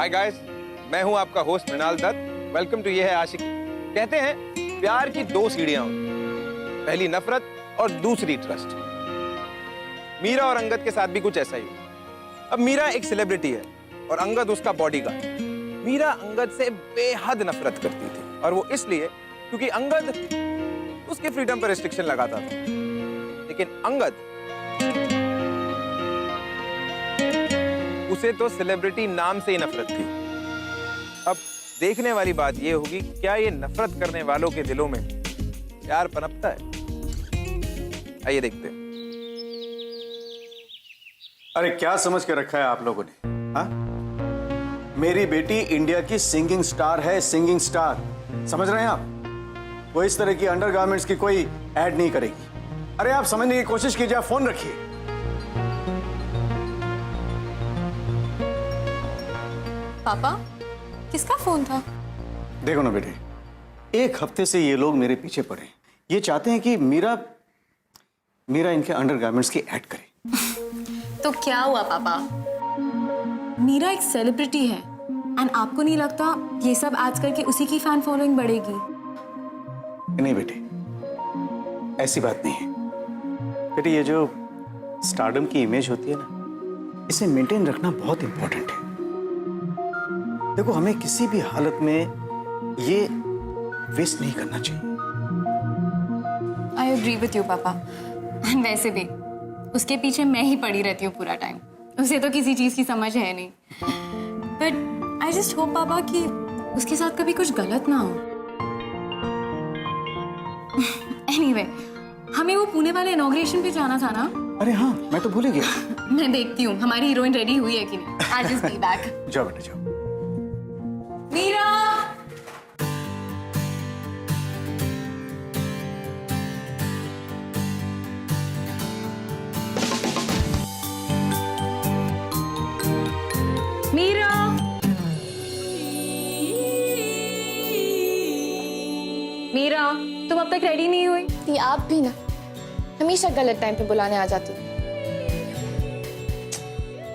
Hi guys, मैं हूं आपका host Mrinal Dutt. Welcome to Yeh Hai आशिकी। कहते हैं प्यार की दो सीढ़ियां होती, पहली नफरत और दूसरी ट्रस्ट। मीरा और अंगद के साथ भी कुछ ऐसा ही हुआ। अब मीरा एक सेलिब्रिटी है और अंगद उसका बॉडीगार्ड। मीरा अंगद से बेहद नफरत करती थी, और वो इसलिए क्योंकि अंगद उसके फ्रीडम पर रिस्ट्रिक्शन लगाता था। लेकिन अंगद उसे तो सेलिब्रिटी नाम से ही नफरत थी। अब देखने वाली बात यह होगी, क्या ये नफरत करने वालों के दिलों में प्यार पनपता है? आइए देखते हैं। अरे क्या समझ के रखा है आप लोगों ने? हाँ, मेरी बेटी इंडिया की सिंगिंग स्टार है, सिंगिंग स्टार। समझ रहे हैं आप? वो इस तरह की अंडरगारमेंट्स की कोई ऐड नहीं करेगी। अरे आप समझने की कोशिश कीजिए, आप फोन रखिए। पापा, किसका फोन था? देखो ना बेटे, एक हफ्ते से ये लोग मेरे पीछे पड़े हैं। ये चाहते हैं कि मीरा इनके अंडरगारमेंट्स की ऐड करे। तो क्या हुआ पापा? मीरा एक सेलिब्रिटी है एंड आपको नहीं लगता ये सब एड्स करके उसी की फैन फॉलोइंग बढ़ेगी? नहीं बेटे, ऐसी बात नहीं है। बेटे, ये जो स्टारडम की इमेज होती है ना, इसे मेंटेन रखना बहुत इंपॉर्टेंट है। देखो, हमें किसी भी हालत में ये वेस्ट नहीं करना चाहिए। आई एग्री विथ यू पापा। एंड वैसे भी उसके पीछे मैं ही पड़ी रहती हूँ पूरा टाइम। उसे तो किसी चीज की समझ है नहीं। बट आई जस्ट होप पापा कि उसके साथ कभी कुछ गलत ना हो। एनीवे, हमें वो पुणे वाले इनॉग्रेशन पे जाना था ना? अरे हाँ, मैं तो भूल ही गया। मैं देखती हूँ हमारी हीरोइन रेडी हुई है कि नहीं। I just be back. जाओ बेटा, जाओ। मीरा! मीरा! मीरा, तुम अब तक रेडी नहीं हुई? ये आप भी ना हमेशा गलत टाइम पे बुलाने आ जाती हो।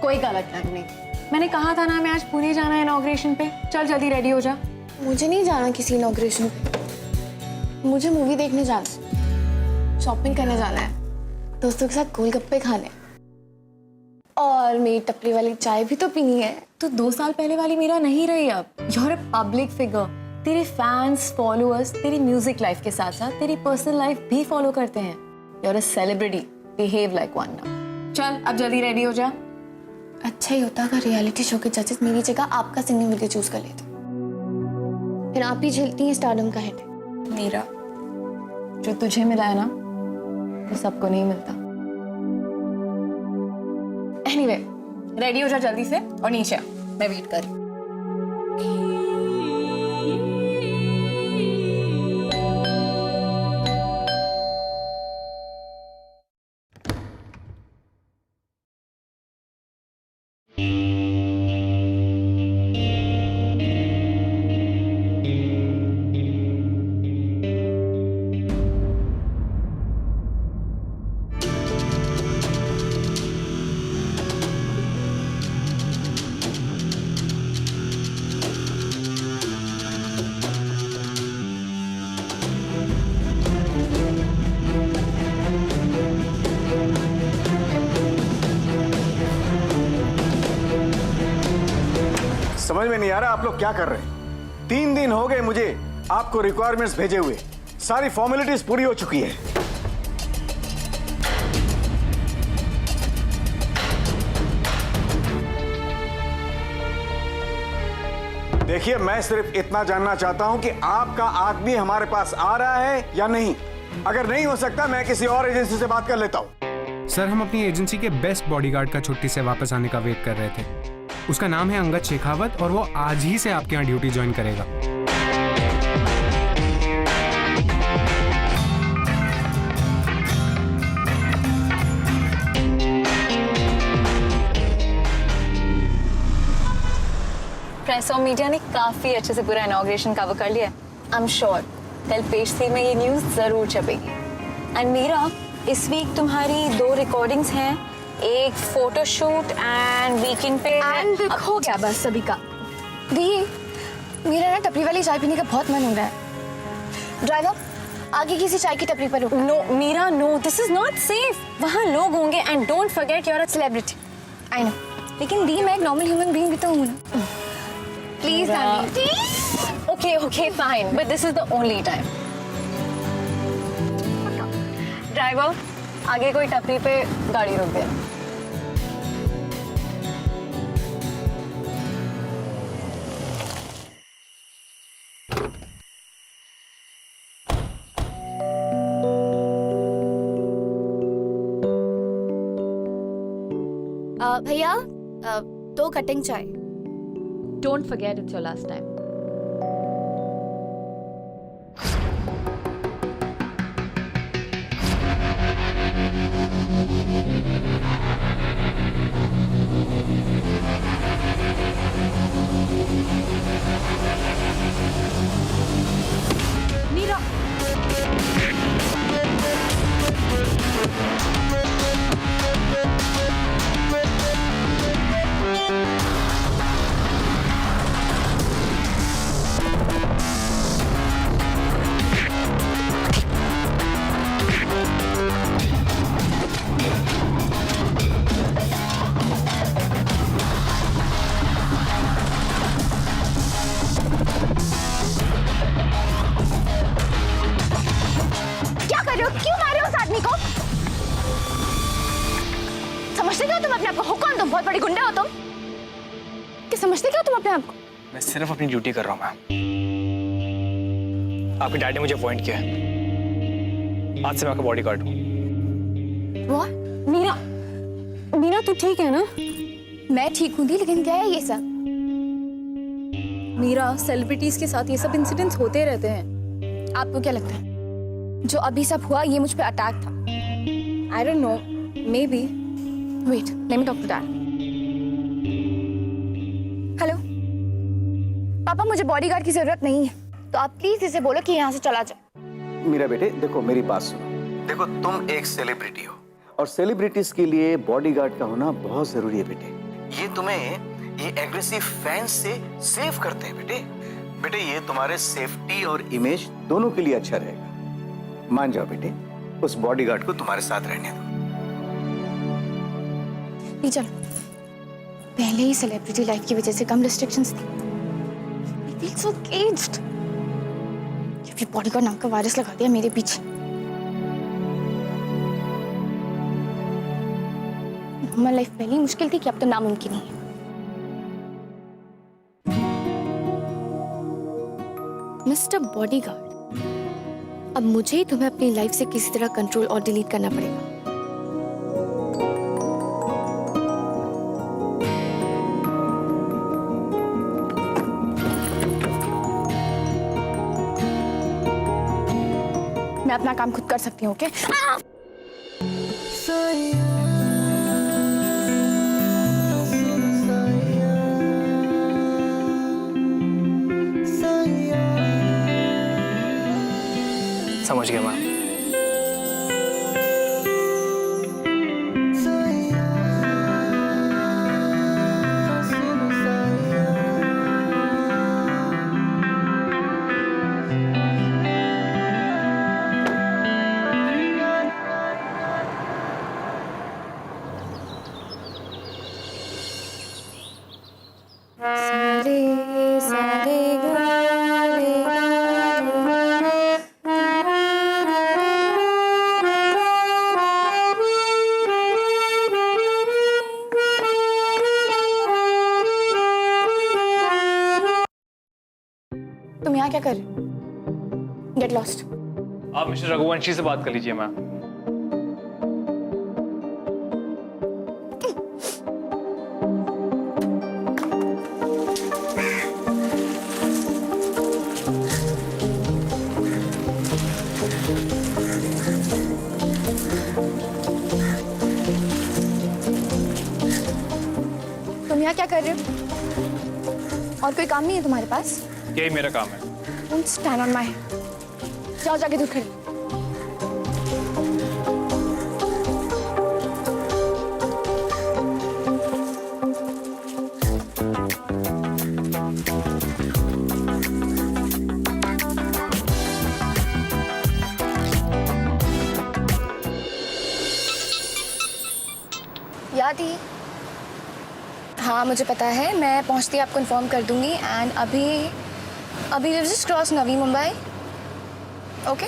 कोई गलत टाइम नहीं। मैंने कहा था ना मैं आज पुणे जाना है इनॉग्रेशन पे। चल जल्दी रेडी हो जा। मुझे नहीं जाना किसी इनॉग्रेशन पे। मुझे मूवी देखने जाना है, शॉपिंग करने जाना है, दोस्तों के साथ गोलगप्पे खाने, और मेरी टपरी वाली चाय भी तो पीनी है। तो 2 साल पहले वाली मीरा नहीं रही अब। You are a public figure. तेरे फैंस, फॉलोअर्स तेरी म्यूजिक लाइफ के साथ साथ तेरी पर्सनल लाइफ भी फॉलो करते हैं। You are a celebrity, behave like one now. चल अब जल्दी रेडी हो जा। अच्छा ही होता अगर रियलिटी शो के जजेस मेरी जगह आपका सिंगिंग वीडियो चूज कर लेते। फिर आप ही झेलती हैं स्टारडम का हिट। मीरा, जो तुझे मिला है ना, वो सबको नहीं मिलता। एनीवे, रेडी हो जा जल्दी से और नीचे आ, मैं वेट कर रही हूँ। समझ में नहीं आ रहा आप लोग क्या कर रहे हैं। 3 दिन हो गए मुझे आपको रिक्वायरमेंट्स भेजे हुए। सारी फॉर्मेलिटीज पूरी हो चुकी है। देखिए, मैं सिर्फ इतना जानना चाहता हूं कि आपका आदमी हमारे पास आ रहा है या नहीं। अगर नहीं हो सकता, मैं किसी और एजेंसी से बात कर लेता हूं। सर, हम अपनी एजेंसी के बेस्ट बॉडीगार्ड का छुट्टी से वापस आने का वेट कर रहे थे। उसका नाम है अंगद शेखावत और वो आज ही से आपके यहाँ ड्यूटी ज्वाइन करेगा। प्रेस और मीडिया ने काफी अच्छे से पूरा इनॉग्रेशन कवर कर लिया है। आई एम श्योर कल पेज 3 में ये न्यूज जरूर छपेगी। एंड मीरा, इस वीक तुम्हारी 2 रिकॉर्डिंग्स हैं, एक फोटोशूट एंड वीकेंड पे। एंड हो गया बस सभी का। दी, मेरा ना टपरी वाली चाय पीने का बहुत मन हो रहा है। ड्राइवर, आगे किसी चाय की टपरी पर रुको। No Meera, no, this is not safe. वहाँ लोग होंगे and don't forget you are a celebrity. I know, लेकिन दी मैं एक नॉर्मल ह्यूमन बीइंग भी तो हूँ ना। Please darling. Okay, okay, fine. But this is the only time. Driver, आगे कोई टपरी पे गाड़ी रोक देना। भैया, 2 कटिंग चाय। Don't forget it's your last time. Meera, क्या कर रहे हो? क्यों मार रहे हो उस आदमी को? समझते क्या हो तुम अपने आप को? हो कौन तुम? बहुत बड़ी गुंडा हो तुम? क्या समझते क्या हो तुम अपने आप को? मैं सिर्फ अपनी ड्यूटी कर रहा हूँ मैम। आपके डैडी ने मुझे अपॉइंट किया है। आज से मैं आपका बॉडीगार्ड हूँ। What? मीरा, मीरा तू ठीक है ना? मैं ठीक हूँ दी, लेकिन क्या है ये सब? मीरा, सेलिब्रिटीज के साथ ये सब इंसिडेंट्स होते रहते हैं। आपको क्या लगता है जो अभी सब हुआ ये मुझ पे अटैक था? I don't know, maybe. Wait, let me talk to dad. Hello पापा, मुझे बॉडीगार्ड की जरूरत नहीं है, तो आप प्लीज इसे बोलो कि यहाँ से चला जाए। मेरा बेटे देखो, मेरी बात सुनो। देखो, तुम एक सेलिब्रिटी हो और सेलिब्रिटीज के लिए बॉडीगार्ड का होना बहुत जरूरी है बेटे। ये तुम्हें ये एग्रेसिव फैंस से सेव करते हैं बेटे। बेटे ये तुम्हारे सेफ्टी और इमेज दोनों के लिए अच्छा रहेगा। मान जाओ बेटे, उस बॉडीगार्ड को तुम्हारे साथ रहने दो। नहीं चलो, पहले ही सेलिब्रिटी लाइफ की वजह से कम रिस्ट्रिक्शंस थी। I feel so caged। जब ये बॉडीगार्ड नाम का वायरस लगा दिया मेरे पीछे। नॉर्मल लाइफ पहले ही मुश्किल थी कि अब तो नामुमकिन ही है। मिस्टर बॉडीगार्ड, अब मुझे ही तुम्हें अपनी लाइफ से किसी तरह कंट्रोल और डिलीट करना पड़ेगा। मैं अपना काम खुद कर सकती हूँ, ओके? समझ गया मैम। तुम यहाँ क्या कर रहे हो? Get lost. आप मिस्टर रघुवंशी से बात कर लीजिए मैम। तुम यहाँ क्या कर रहे हो? और कोई काम नहीं है तुम्हारे पास? यही मेरा काम है। Don't stand on my head। जाओ जाके दूर खड़े। स्वाति। हाँ मुझे पता है, मैं पहुंचती आपको इन्फॉर्म कर दूंगी। एंड अभी just cross Navi Mumbai. Okay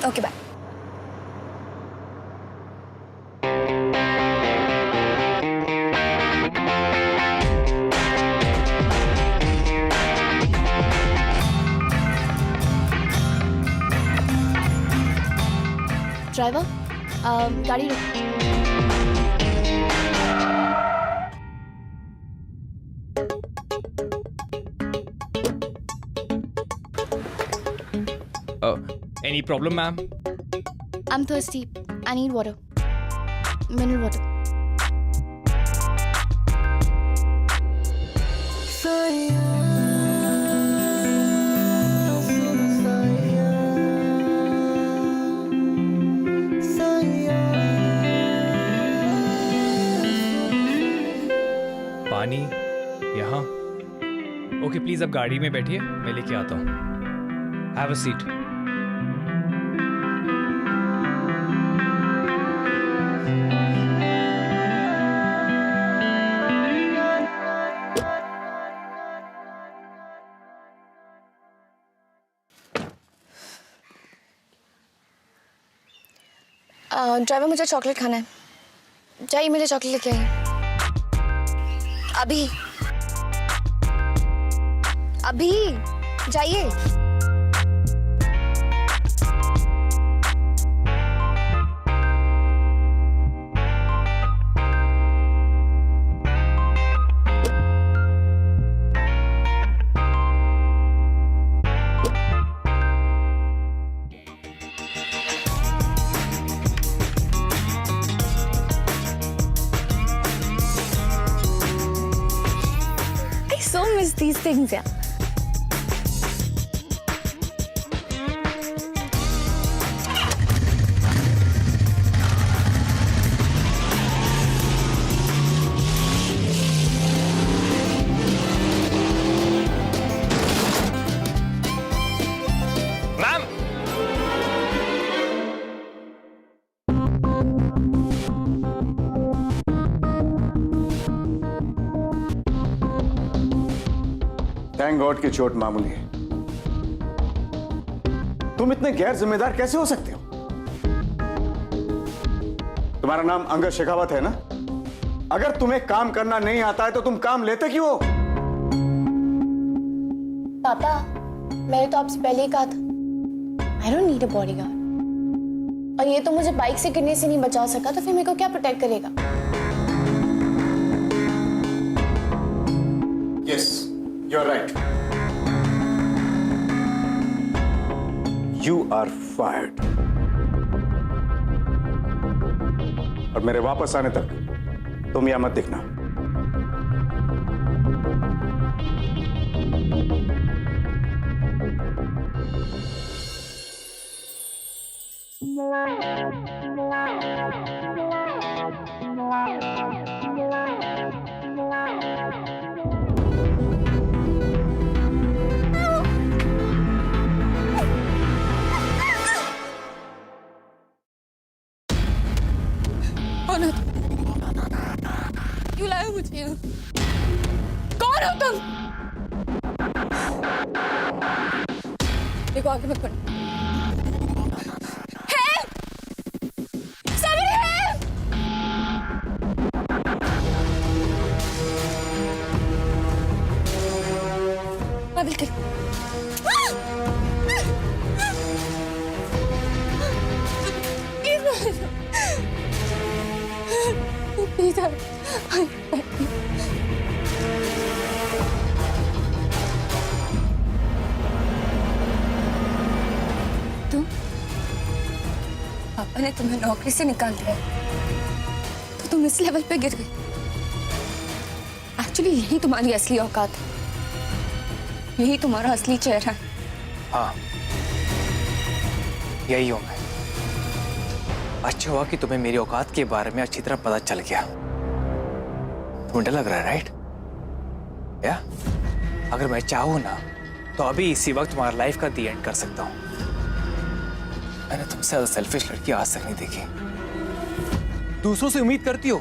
okay bye. Driver गाड़ी रोक। Any problem, ma'am? I'm thirsty. I need water. Mineral water. पानी यहाँ? ओके प्लीज अब गाड़ी में बैठिए, मैं लेके आता हूँ। Have a seat. ड्राइवर मुझे चॉकलेट खाना है। जाइए मुझे चॉकलेट लेके आइए। अभी जाइए। I so miss these things, yeah. Ma'am thank God की चोट मामूली है। तुम इतने गैर जिम्मेदार कैसे हो सकते हो? तुम्हारा नाम अंगद शेखावत है ना? अगर तुम्हें काम करना नहीं आता है तो तुम काम लेते क्यों हो? पापा मैंने तो आपसे पहले ही कहा था I don't need a bodyguard. और ये तो मुझे बाइक से गिरने से नहीं बचा सका, तो फिर मेरे को क्या प्रोटेक्ट करेगा? Yes you are right. You are fired. और मेरे वापस आने तक तुम यहां मत दिखना। क्यों लाए मुझे? कौन हो तुम? देखो आगे मत बढ़ो। Help! Somebody help! I will kill. Please help. पापा ने तुम्हें नौकरी से निकाल दिया तो तुम इस लेवल पे गिर गई। एक्चुअली यही तुम्हारी असली औकात है, यही तुम्हारा असली चेहरा है। हाँ यही हूं मैं। अच्छा हुआ कि तुम्हें मेरी औकात के बारे में अच्छी तरह पता चल गया। तुम्हें डर लग रहा है राइट? या अगर मैं चाहूं ना तो अभी इसी वक्त तुम्हारा लाइफ का दी एंड कर सकता हूं। मैंने तुमसे ज्यादा सेल्फिश लड़की आज तक नहीं देखी। दूसरों से उम्मीद करती हो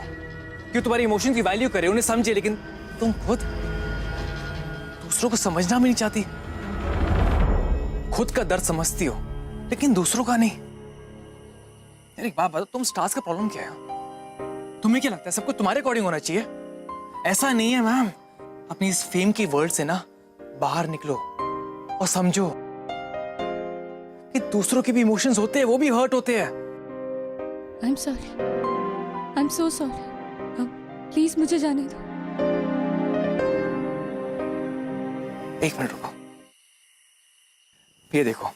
कि तुम्हारी इमोशन की वैल्यू करे, उन्हें समझे, लेकिन तुम खुद दूसरों को समझना भी नहीं चाहती। खुद का दर्द समझती हो लेकिन दूसरों का नहीं। यार एक बात बताओ, तुम स्टार्स का प्रॉब्लम क्या है? तुम्हें क्या लगता है सब कुछ तुम्हारे अकॉर्डिंग होना चाहिए? ऐसा नहीं है मैम। अपनी इस फेम की वर्ल्ड से ना बाहर निकलो और समझो कि दूसरों के भी इमोशंस होते हैं, वो भी हर्ट होते हैं। I am sorry, I am so sorry. अब प्लीज मुझे जाने दो। एक मिनट रुको, ये देखो,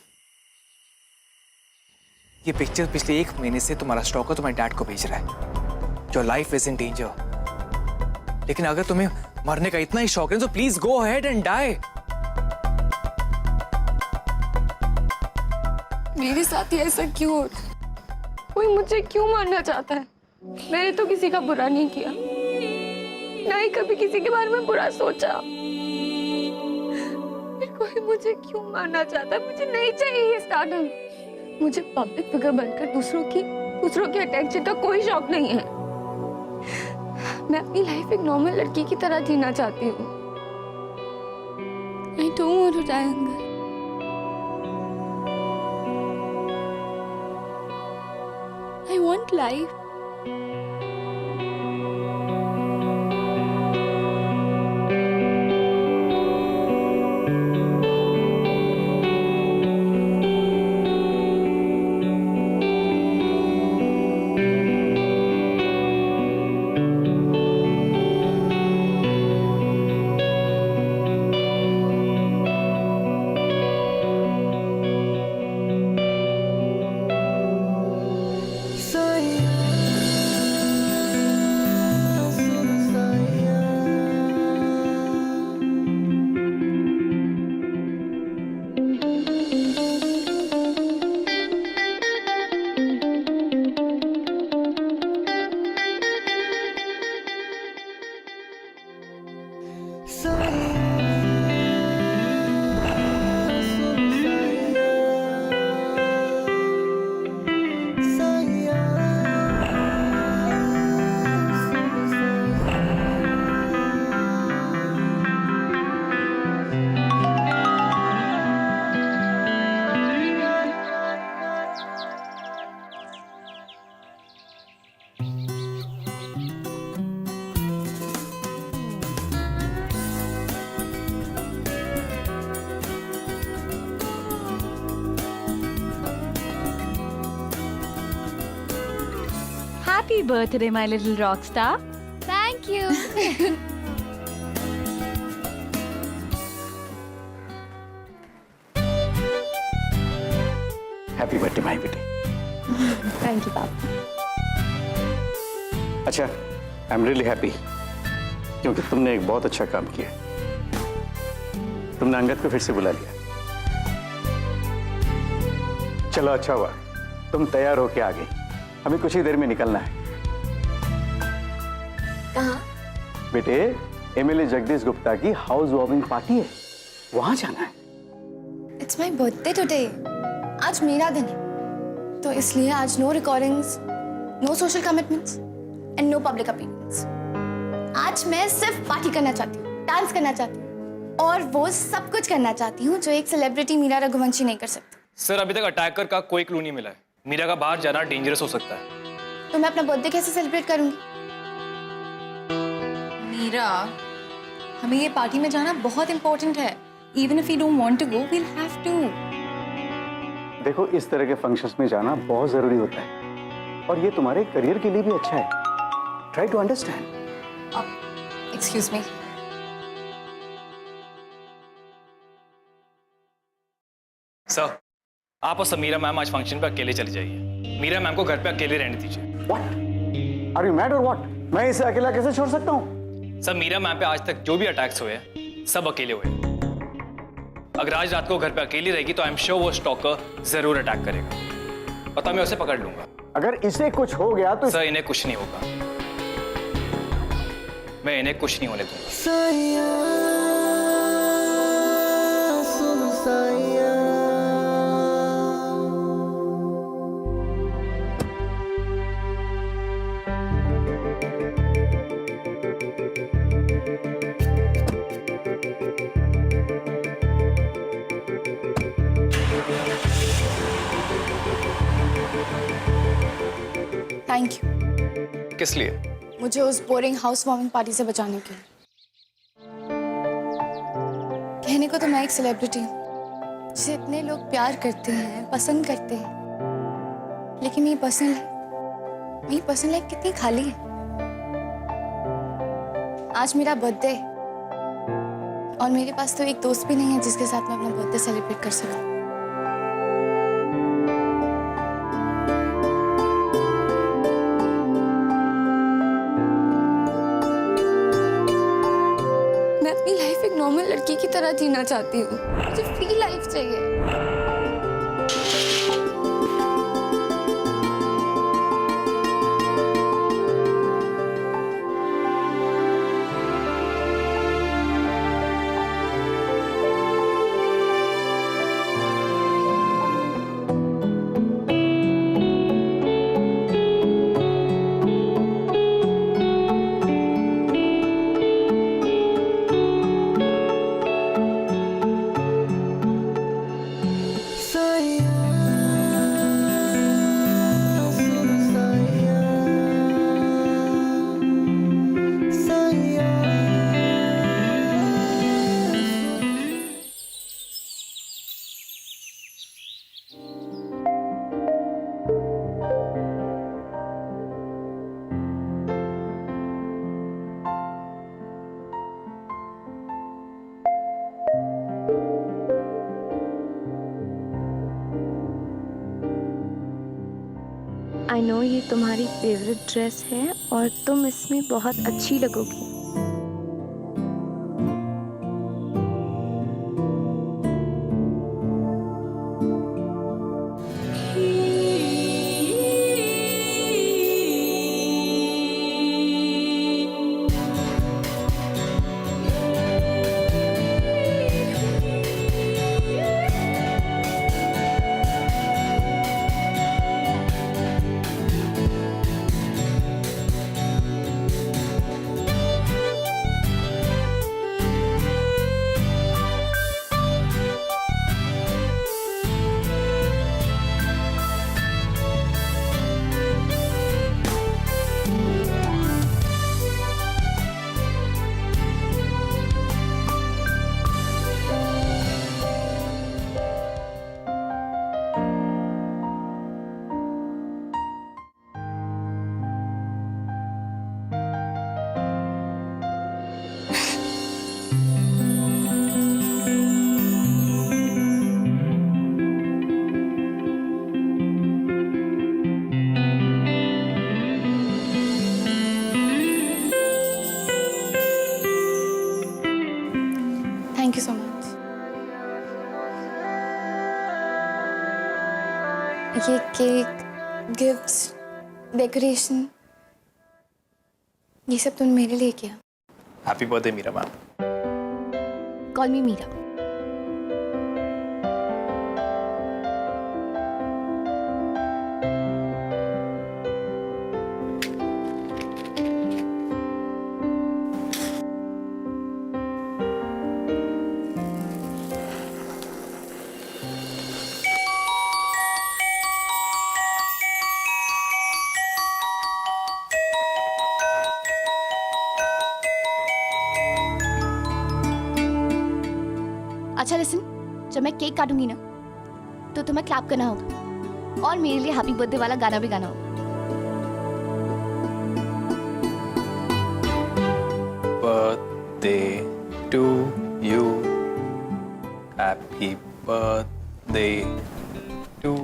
ये पिक्चर पिछले 1 महीने से तुम्हारा स्टॉकर तुम्हारे डैड को भेज रहा है। Your life is in danger. लेकिन अगर तुम्हें मरने का इतना ही शौक है तो please go ahead and die. मेरे साथ ही ऐसा क्यों हो रहा है? कोई मुझे क्यों मारना चाहता है? मैंने तो किसी का बुरा नहीं किया, ना ही कभी किसी के बारे में बुरा सोचा। फिर कोई मुझे क्यों मारना चाहता है? मुझे नहीं चाहिए ये स्टारडम। मुझे पब्लिक फिगर बनकर दूसरों के अटेंशन का कोई शौक नहीं है। मैं अपनी लाइफ एक नॉर्मल लड़की की तरह जीना चाहती हूँ। I don't want to die, Angad. I want life. Happy birthday, my little rock star. Thank you. Happy birthday my बेटे। Thank you, पापा। अच्छा, आई एम रियली हैप्पी क्योंकि तुमने एक बहुत अच्छा काम किया। तुमने अंगद को फिर से बुला लिया। चलो अच्छा हुआ, तुम तैयार होके आ गई। हमें कुछ ही देर में निकलना है। कहाँ? बेटे, एमएलए जगदीश गुप्ता की हाउस वार्मिंग पार्टी है, वहां जाना है। It's my birthday today. आज मेरा दिन है, तो इसलिए आज no recordings, no social commitments and no public appearance. आज मैं सिर्फ पार्टी करना चाहती हूँ, डांस करना चाहती हूँ और वो सब कुछ करना चाहती हूँ जो एक सेलिब्रिटी मीरा रघुवंशी नहीं कर सकती। सर, अभी तक अटैकर का कोई क्लू नहीं मिला है। मीरा का बाहर जाना डेंजरस हो सकता है। तो मैं अपना बर्थडे कैसे सेलिब्रेट करूंगी? मीरा, हमें ये पार्टी में जाना बहुत इंपॉर्टेंट है। Even if you don't want to go, we'll have to. देखो, इस तरह के फंक्शंस में जाना बहुत जरूरी होता है और ये तुम्हारे करियर के लिए भी अच्छा है। Try to understand. Excuse me. Sir, आप और समीरा मैम आज फंक्शन पे अकेले चली जाइए। मीरा मैम को घर पे अकेले रहने दीजिए। व्हाट? आर यू मैड और व्हाट? मैं इसे अकेला कैसे छोड़ सकता हूँ? सर, मीरा मैम पे आज तक जो भी अटैक्स हुए हैं सब अकेले हुए। अगर आज रात को घर पे अकेली रहेगी तो आई एम श्योर वो स्टॉकर जरूर अटैक करेगा। पता, मैं उसे पकड़ लूंगा। अगर इसे कुछ हो गया तो सर, इन्हें कुछ नहीं होगा। मैं इन्हें कुछ नहीं होने दूंगा। थैंक यू किस लिए? मुझे उस बोरिंग हाउस वार्मिंग पार्टी से बचाने के लिए। कहने को तो मैं एक सेलिब्रिटी हूँ जिसे इतने लोग प्यार करते हैं, पसंद करते हैं, लेकिन मेरी पर्सनल लाइफ कितनी खाली है। आज मेरा बर्थडे और मेरे पास तो एक दोस्त भी नहीं है जिसके साथ मैं अपना बर्थडे सेलिब्रेट कर सकूं। मैं अपनी लाइफ एक नॉर्मल लड़की की तरह जीना चाहती हूँ। मुझे फ्री लाइफ चाहिए। आई नो ये तुम्हारी फेवरेट ड्रेस है और तुम इसमें बहुत अच्छी लगोगी। Thank you so much. ये केक, गिफ्ट्स, डेकोरेशन, ये सब तुमने मेरे लिए किया। Happy birthday Meera ma'am. Call me Meera. अच्छा लिसन, जब मैं केक काटूंगी ना तो तुम्हें क्लैप करना होगा और मेरे लिए हैप्पी बर्थडे वाला गाना भी गाना होगा। Birthday to you, happy birthday to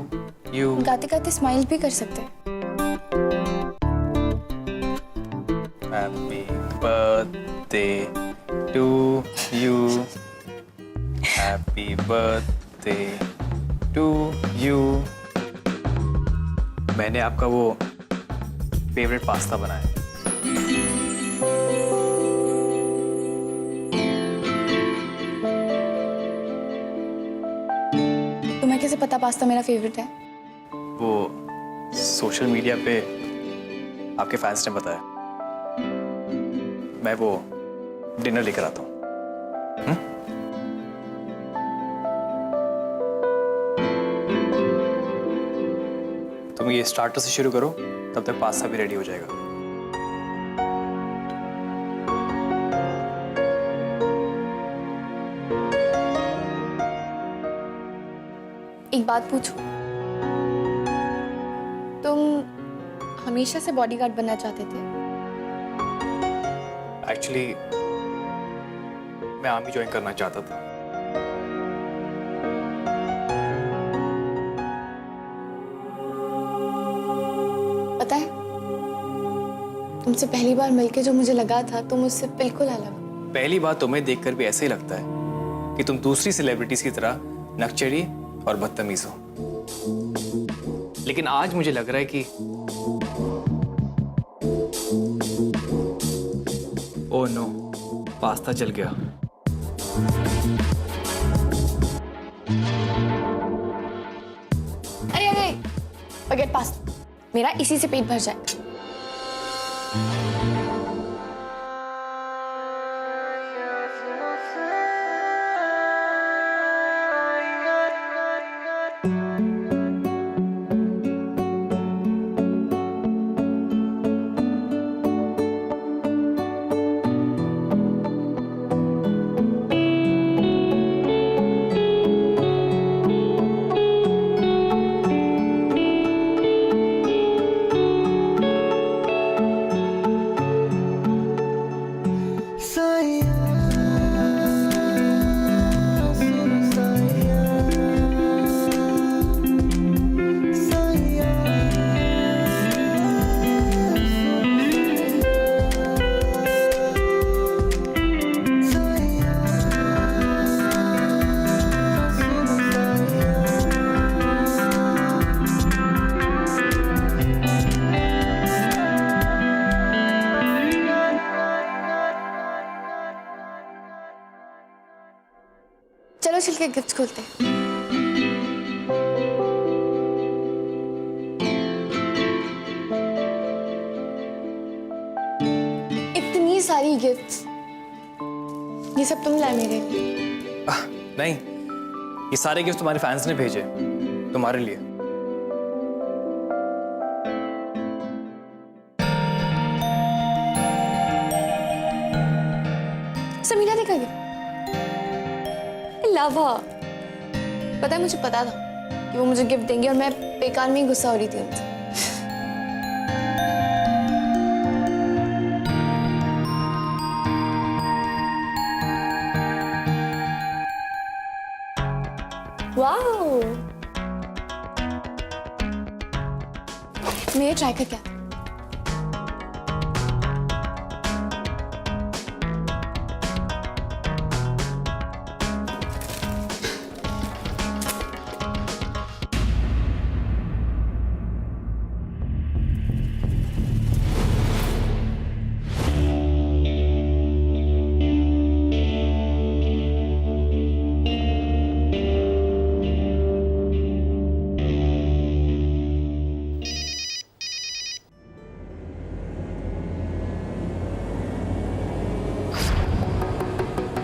you. गाते गाते स्माइल भी कर सकते हैं। Happy birthday to you, happy birthday to you. मैंने आपका वो फेवरेट पास्ता बनाया। तुम्हें कैसे पता पास्ता मेरा फेवरेट है? वो सोशल मीडिया पे आपके फैंस ने बताया। मैं वो डिनर लेकर आता हूँ। तुम ये स्टार्टर से शुरू करो, तब तक पास्ता भी रेडी हो जाएगा। एक बात पूछूं? तुम हमेशा से बॉडीगार्ड बनना चाहते थे? एक्चुअली मैं आर्मी ज्वाइन करना चाहता था। पता है, तुमसे पहली बार मिलके जो मुझे लगा था तुम उससे बिल्कुल अलग हो। पहली बार तुम्हें देखकर भी ऐसे ही लगता है कि तुम दूसरी सेलिब्रिटीज की तरह नकचरी और बदतमीज हो, लेकिन आज मुझे लग रहा है कि ओह नो, पास्ता जल गया। अरे अरे, फॉरगेट पास्ता, मेरा इसी से पेट भर जाएगा। चलो चल के गिफ्ट खोलते हैं। इतनी सारी गिफ्ट्स, ये सब तुम लाए मेरे लिए? नहीं, ये सारे गिफ्ट तुम्हारे फैंस ने भेजे तुम्हारे लिए। समीरा देखा गिफ्ट? लव हर। पता है, मुझे पता था कि वो मुझे गिफ्ट देंगे और मैं बेकार में ही गुस्सा हो रही थी उनसे। वाओ, मैं ये ट्राई करके आती हूँ।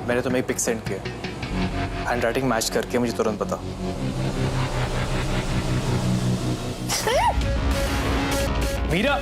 मैंने तुम्हें एक पिक सेंड किया, हैंडराइटिंग मैच करके मुझे तुरंत बता। मीरा,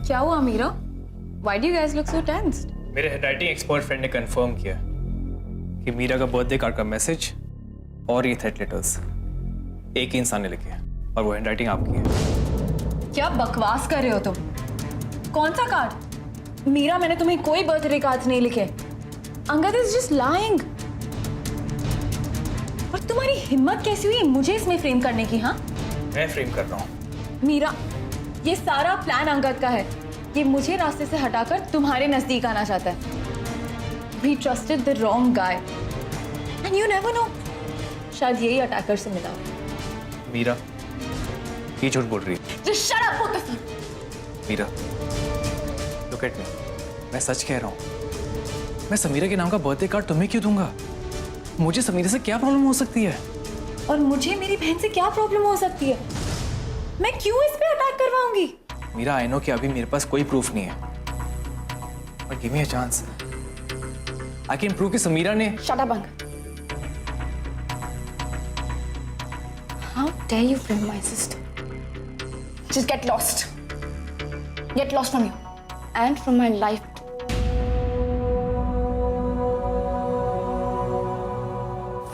क्या हुआ Meera? Why do you guys look so tensed? मेरे हैंडराइटिंग एक्सपर्ट फ्रेंड ने कंफर्म किया कि मीरा का बर्थडे कार्ड का मैसेज और ये थ्रेट लेटर्स एक ही इंसान ने लिखे और वो हैंडराइटिंग आपकी है। क्या बकवास कर रहे हो तुम? कौन सा कार्ड? मीरा, मैंने तुम्हें कोई बर्थडे कार्ड नहीं लिखे। Angad is just lying. और तुम्हारी हिम्मत कैसी हुई मुझे इसमें फ्रेम करने की? हाँ, मैं फ्रेम कर रहा हूँ। मीरा, ये सारा प्लान अंगद का है। ये मुझे रास्ते से हटाकर तुम्हारे नजदीक आना चाहता है। We trusted the wrong guy. And you never know. शायद यही अटैकर से मिला। मीरा, ये झूठ बोल रही है। Just shut up, both of you. Meera, look at me, मैं सच कह रहा हूँ। मैं समीरा के नाम का बर्थडे कार्ड तुम्हें क्यों दूंगा? मुझे समीरा से क्या प्रॉब्लम हो सकती है? और मुझे मेरी बहन से क्या प्रॉब्लम हो सकती है? मैं क्यों इस पे अटैक करवाऊंगी? मीरा, आई नो कि अभी मेरे पास कोई प्रूफ नहीं है, पर give me a chance. I can prove कि समीरा ने। Shut up uncle. How dare you blame my sister? Just get lost. Get lost from you and from my life.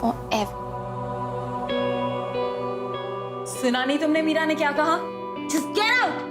Forever. सुना नहीं तुमने मीरा ने क्या कहा? Just get out!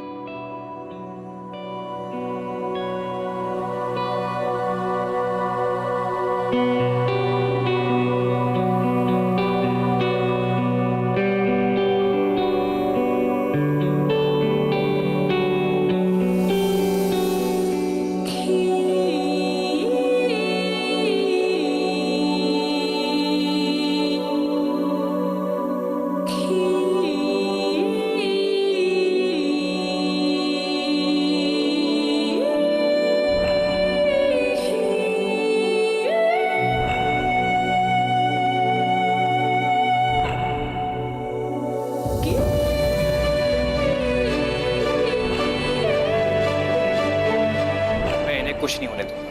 मैं इन्हें कुछ नहीं होने दूंगा।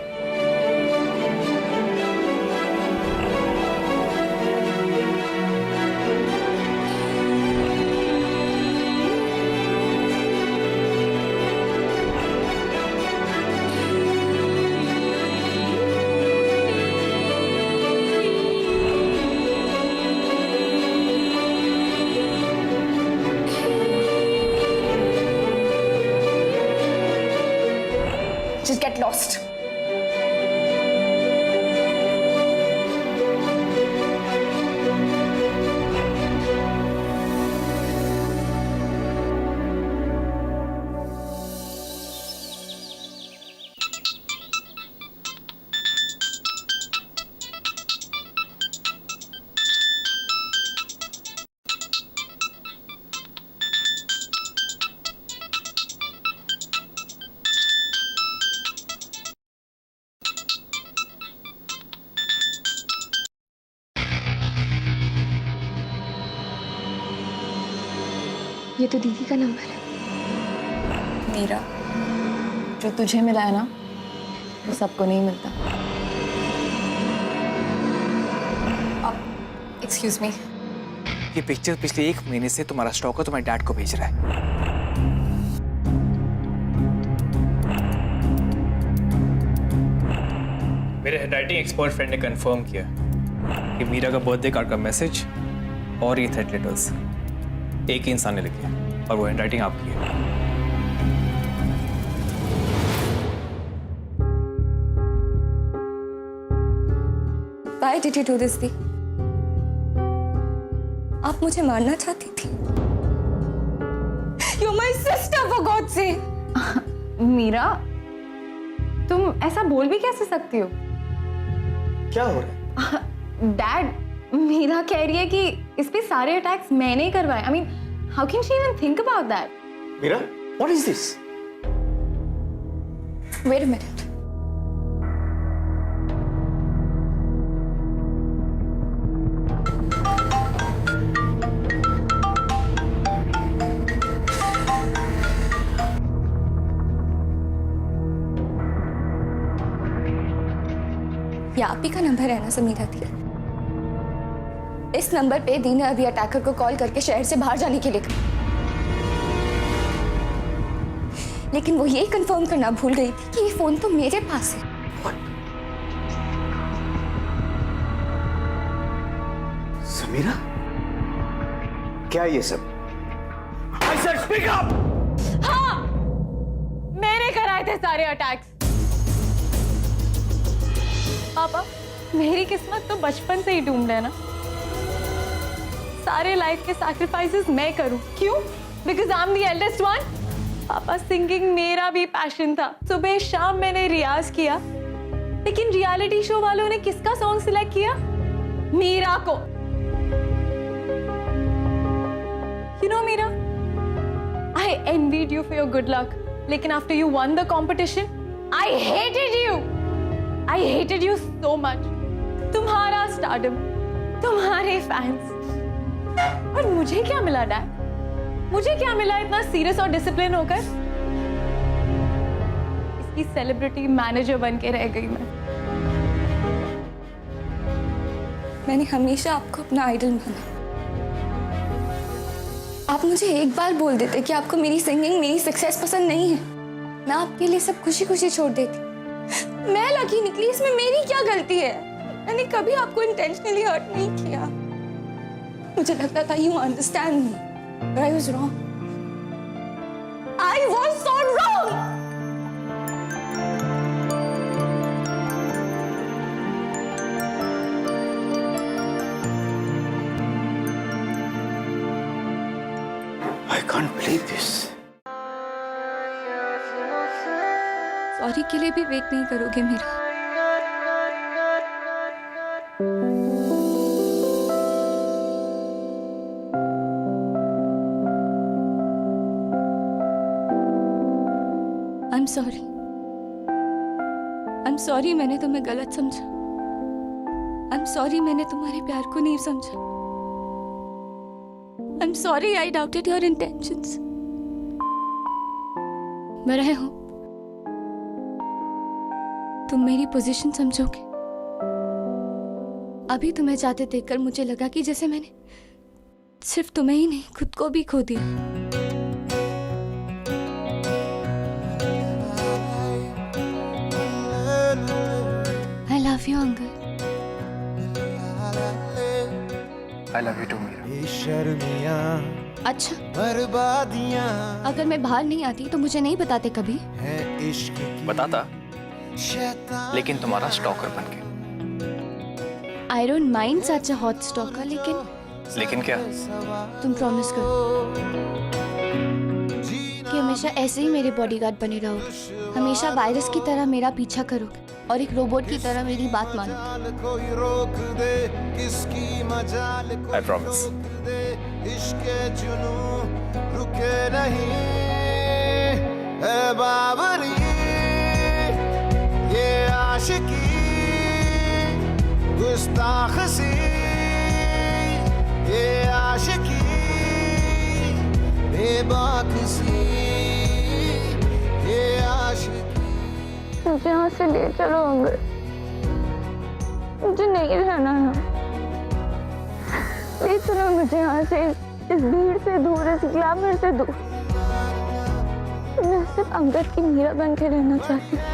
Just get lost. ये तो दीदी का नंबर है। मीरा, जो तुझे मिला है ना, वो सबको नहीं मिलता। अब एक्सक्यूज मी, ये पिक्चर पिछले 1 महीने से तुम्हारा स्टॉक है, तुम्हारे डैड को भेज रहा है। मेरे हैंडराइटिंग एक्सपर्ट फ्रेंड ने कंफर्म किया कि मीरा का बर्थडे कार्ड का मैसेज और ये थ्रेड लेटर्स एक ही इंसान ने लिखे हैं, और वो हैंडराइटिंग आपकी है। Why did you do this, दी? आप मुझे मारना चाहती थी? You're my sister, for God's sake! Meera, तुम ऐसा बोल भी कैसे सकती हो? क्या हो रहा है? डैड, मीरा कह रही है कि इस पे सारे अटैक्स मैंने ही करवाए। I mean, how can she even think about that? Meera, what is this? Wait a minute. ये आप ही का नंबर है ना समीरा दी? इस नंबर पे दी ने अभी अटैकर को कॉल करके शहर से बाहर जाने के लिए कहा, लेकिन वो ये कंफर्म करना भूल गई थी कि ये फोन तो मेरे पास है। समीरा, क्या ये सब? I said speak up! हाँ, मैंने कराए थे सारे अटैक्स। पापा, मेरी किस्मत तो बचपन से ही डूम्ड है ना। सारे लाइफ के सैक्रिफाइसेस मैं करूं, क्यों? Because I am the eldest one. पापा, सिंगिंग मेरा भी पैशन था। सुबह शाम मैंने रियाज किया, लेकिन रियलिटी शो वालों ने किसका सॉन्ग सिलेक्ट किया? मीरा को। You know, Meera, I envied you for your good luck. लेकिन after you one the competition I hated you so much. तुम्हारा स्टारडम, तुम्हारे फैंस, और मुझे क्या मिला डैड? मुझे क्या मिला इतना सीरियस और डिसिप्लिन होकर? इसकी सेलिब्रिटी मैनेजर बन के रह गई मैं। मैंने हमेशा आपको अपना आइडल माना। आप मुझे एक बार बोल देते कि आपको मेरी सिंगिंग, मेरी सक्सेस पसंद नहीं है, मैं आपके लिए सब खुशी खुशी छोड़ देती। मैं लकी निकली, इसमें मेरी क्या गलती है? मैंने कभी आपको इंटेंशनली हर्ट नहीं किया। मुझे लगता था you understand me, but I was wrong. I was so wrong. I can't believe this. Sorry के लिए भी वेट नहीं करोगे मेरा? I'm sorry मैंने तुम्हें गलत समझा। I'm sorry मैंने तुम्हारे प्यार को नहीं समझा। I'm sorry I doubted your intentions। but I hope तुम मेरी पोजीशन समझोगे। अभी तुम्हें जाते देखकर मुझे लगा कि जैसे मैंने सिर्फ तुम्हें ही नहीं, खुद को भी खो दिया। I love you, uncle. I love you too, Meera. अच्छा, अगर मैं बाहर नहीं आती तो मुझे नहीं बताते कभी? बताता, लेकिन तुम्हारा स्टॉकर बन के। I don't mind such a hot stalker, लेकिन क्या? तुम प्रॉमिस करो कि हमेशा ऐसे ही मेरे बॉडीगार्ड बने रहोगे, हमेशा वायरस की तरह मेरा पीछा करोगे और एक रोबोट की तरह मेरी बात मानोगे। I promise। ये आशिकी गुस्ताख सी, ये आशिकी बेबाक सी, ये आशिकी। मुझे यहाँ से ले चलो अंकल, मुझे नहीं रहना है। ले चलो मुझे यहाँ से, इस भीड़ से दूर, इस ग्लैमर से दूर। मैं सिर्फ अंगद की मीरा बन के रहना चाहती हूँ,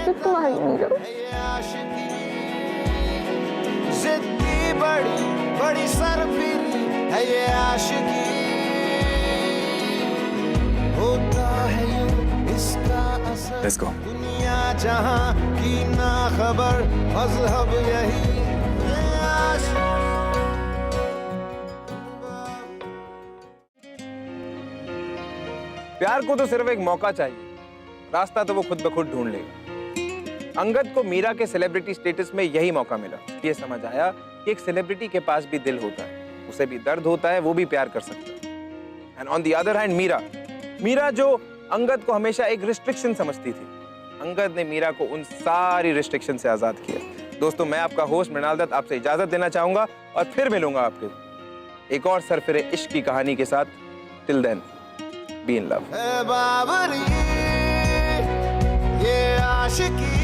सिर्फ तुम्हारी मीरा। जिद्दी बड़ी बड़ी सरफिरी है ये आशिकी, होता है यूं इसका असर। Let's go। दुनिया जहां की ना खबर, मजहब यही है आशिकी। प्यार को तो सिर्फ एक मौका चाहिए, रास्ता तो वो खुद ब खुद ढूंढ लेगा। अंगद को मीरा के सेलिब्रिटी स्टेटस में यही मौका मिला। ये समझ आया कि एक सेलिब्रिटी के पास भी दिल होता है, उसे भी दर्द होता है, वो भी प्यार कर सकता है। And on the other hand Meera जो अंगद को हमेशा एक रिस्ट्रिक्शन समझती थी, अंगद ने मीरा को उन सारी रिस्ट्रिक्शन से आजाद किया। दोस्तों, मैं आपका होस्ट मृणाल दत्त आपसे इजाजत देना चाहूंगा और फिर मिलूंगा आपके एक और सरफिरे इश्क की कहानी के साथ। Till then, be in love. बाबरी ये आशिकी